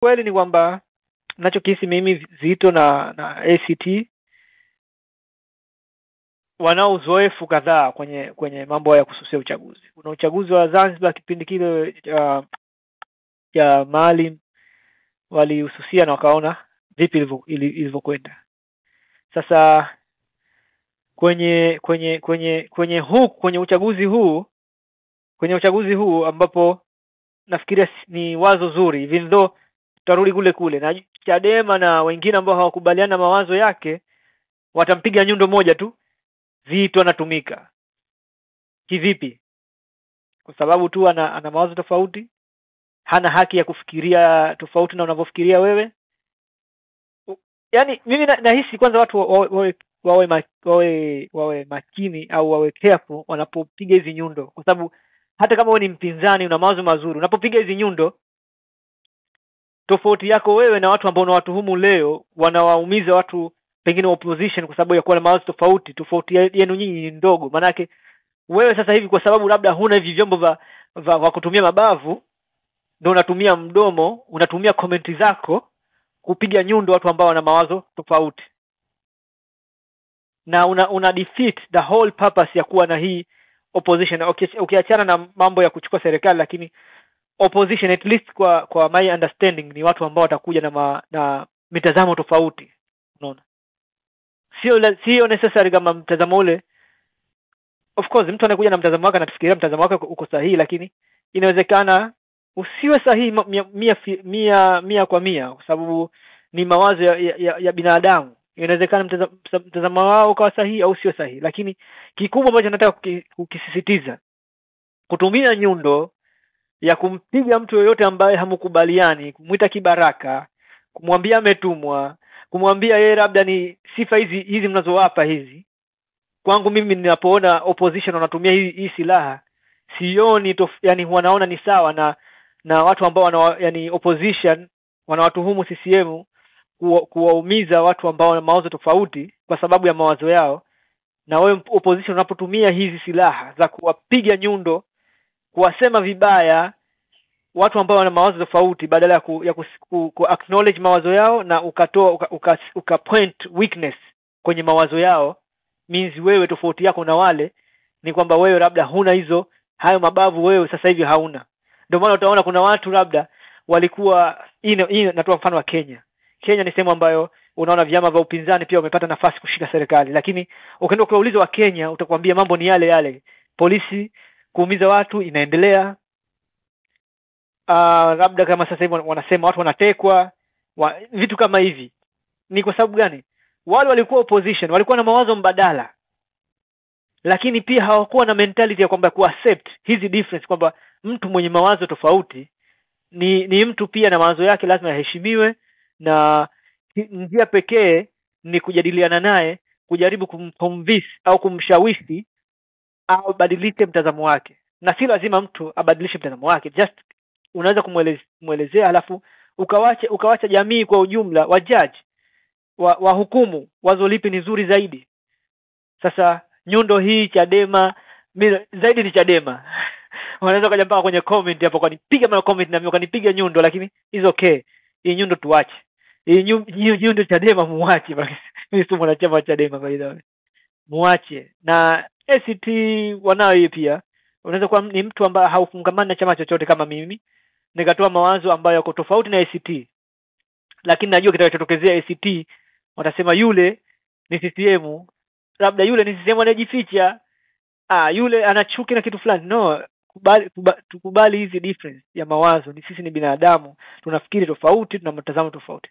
Kweli ni kwamba ninachokihisi mimi Zito na ACT wanao uzoefu kadhaa kwenye mambo ya kususia uchaguzi. Kuna uchaguzi wa Zanzibar kipindi kile ya Maalim walihususia na wakaona vipi ilivyokwenda. Sasa kwenye uchaguzi huu ambapo nafikiria ni wazo zuri, even though tutarudi kule na Chadema na wengine ambao hawakubaliana mawazo yake watampiga nyundo moja tu, Zito anatumika. Kivipi? Kwa sababu tu ana mawazo tofauti, hana haki ya kufikiria tofauti na unavyofikiria wewe. Yaani mimi nahisi kwanza watu wawe makini au wawe careful wanapopiga hizi nyundo, kwa sababu hata kama wewe ni mpinzani una mawazo mazuri, unapopiga hizi nyundo, tofauti yako wewe na watu ambao unawatuhumu leo wanawaumiza watu pengine opposition kwa sababu ya kuwa na mawazo tofauti yenu nyinyi ni ndogo. Manake wewe sasa hivi kwa sababu labda huna hivi vyombo vya kutumia mabavu, ndio unatumia mdomo, unatumia comment zako kupiga nyundo watu ambao wana mawazo tofauti, na una defeat the whole purpose ya kuwa na hii opposition. Ukiachana na mambo ya kuchukua serikali, lakini opposition at least kwa my understanding ni watu ambao watakuja na mitazamo tofauti. Unaona, sio necessary kama mtazamo ule. Of course mtu anakuja na mtazamo wake, anafikiria mtazamo wake uko sahihi, lakini inawezekana usiwe sahihi mia kwa mia, kwa sababu ni mawazo ya binadamu. Inawezekana mtazamo wao ukawa sahihi au sio sahihi, lakini kikubwa ambacho nataka kukisisitiza, kutumia nyundo ya kumpiga mtu yoyote ambaye hamkubaliani, kumuita kibaraka, kumwambia ametumwa, kumwambia yeye labda ni sifa hizi mnazowapa hizi. Kwangu mimi ninapoona opposition wanatumia hii silaha, sioni yani wanaona ni sawa na watu ambao yani opposition wanawatuhumu CCM kuwaumiza watu ambao wana mawazo tofauti kwa sababu ya mawazo yao. Na wewe opposition unapotumia hizi silaha za kuwapiga nyundo, kuwasema vibaya watu ambao wana mawazo tofauti, badala ya ku acknowledge mawazo yao na uka point weakness kwenye mawazo yao, means wewe tofauti yako na wale ni kwamba wewe labda huna hayo mabavu, wewe sasa hivi hauna. Ndio maana utaona kuna watu labda walikuwa natoa mfano wa Kenya. Kenya ni sehemu ambayo unaona vyama vya upinzani pia wamepata nafasi kushika serikali, lakini ukienda kuuliza wa Kenya utakwambia mambo ni yale yale. Polisi kuumiza watu inaendelea. Labda kama sasa hivi wanasema watu wanatekwa, vitu kama hivi. Ni kwa sababu gani? Wale walikuwa opposition, walikuwa na mawazo mbadala, lakini pia hawakuwa na mentality ya kwamba accept hizi difference, kwamba mtu mwenye mawazo tofauti ni mtu pia na mawazo yake lazima yaheshimiwe, na njia pekee ni kujadiliana naye, kujaribu kumconvince au kumshawishi au badilishe mtazamo wake. Na si lazima mtu abadilishe mtazamo wake, just unaweza kumuelezea alafu ukawacha jamii kwa ujumla wa judge wa hukumu wazo lipi ni zuri zaidi. Sasa nyundo hii Chadema zaidi ni Chadema. Wanaweza kaja mpaka kwenye comment hapo kanipiga mara comment na mimi kanipiga nyundo, lakini is okay. Hii nyundo tuache. Hii nyundo Chadema muache basi. Mimi si mwanachama wa Chadema by the way. Muache. Na ACT wanayo pia. Unaweza kuwa ni mtu ambaye haufungamani na chama chochote kama mimi, nikatoa mawazo ambayo yako tofauti na ACT, lakini najua kitakachotokezea ACT watasema yule ni CCM, labda yule ni CCM anajificha, yule anachuki na kitu fulani. No, tukubali hizi difference ya mawazo. Ni sisi ni binadamu, tunafikiri tofauti, tuna mtazamo tofauti.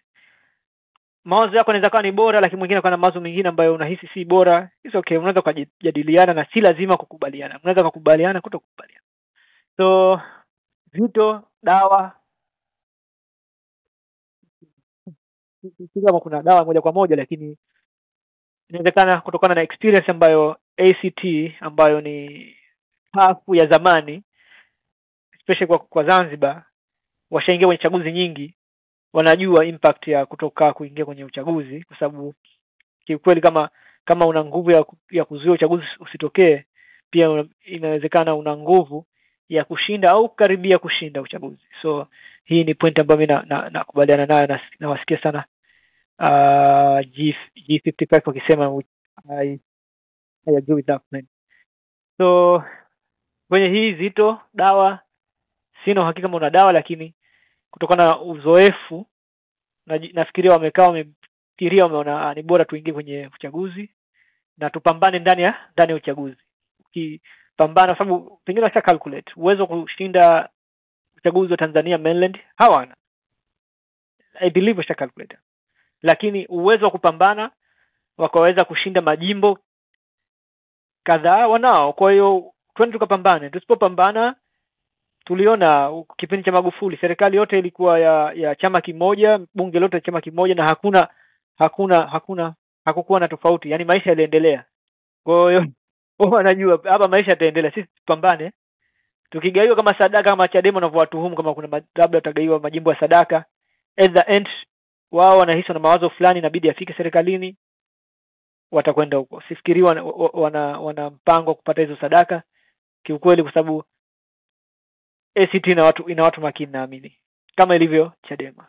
Mawazo yako yanaweza kuwa ni bora, lakini mwingine kana mawazo mengine ambayo unahisi si bora. It's okay, unaweza kujadiliana na si lazima kukubaliana. Unaweza kukubaliana kutokubaliana. So Zito dawa, si kama kuna dawa moja kwa moja, lakini inawezekana kutokana na experience ambayo ACT ambayo ni hafu ya zamani, especially kwa Zanzibar, washaingia kwenye chaguzi nyingi, wanajua impact ya kuingia kwenye uchaguzi, kwa sababu kiukweli kama una nguvu ya kuzuia uchaguzi usitokee, pia inawezekana una nguvu ya kushinda au karibia kushinda uchaguzi. So hii ni point ambayo mimi nakubaliana nayo na nawasikia sana G55 wakisema I agree with that man. So kwenye hii Zito dawa, sina uhakika kama una dawa, lakini kutokana na uzoefu nafikiria wamefikiria wameona ni bora tuingie kwenye uchaguzi na tupambane ndani ya uchaguzi. Ukipambana sababu pengine washa calculate uwezo kushinda uchaguzi wa Tanzania mainland hawana, I believe washa calculate, lakini uwezo wa kupambana wakaweza kushinda majimbo kadhaa wanao. Kwa hiyo twende tukapambane. Tusipopambana, tuliona kipindi cha Magufuli serikali yote ilikuwa ya chama kimoja, bunge lote chama kimoja, na hakukuwa na tofauti, yani maisha yaliendelea. Kwa hiyo wao wanajua hapa maisha yataendelea, sisi tupambane. Tukigaiwa kama sadaka kama Chadema wanavyowatuhumu kama kuna labda utagaiwa majimbo ya sadaka, at the end wao wanahisi na mawazo fulani inabidi afike serikalini, watakwenda huko. Sifikiri wana mpango kupata hizo sadaka kiukweli, kwa sababu ACT ina watu makini, naamini kama ilivyo Chadema.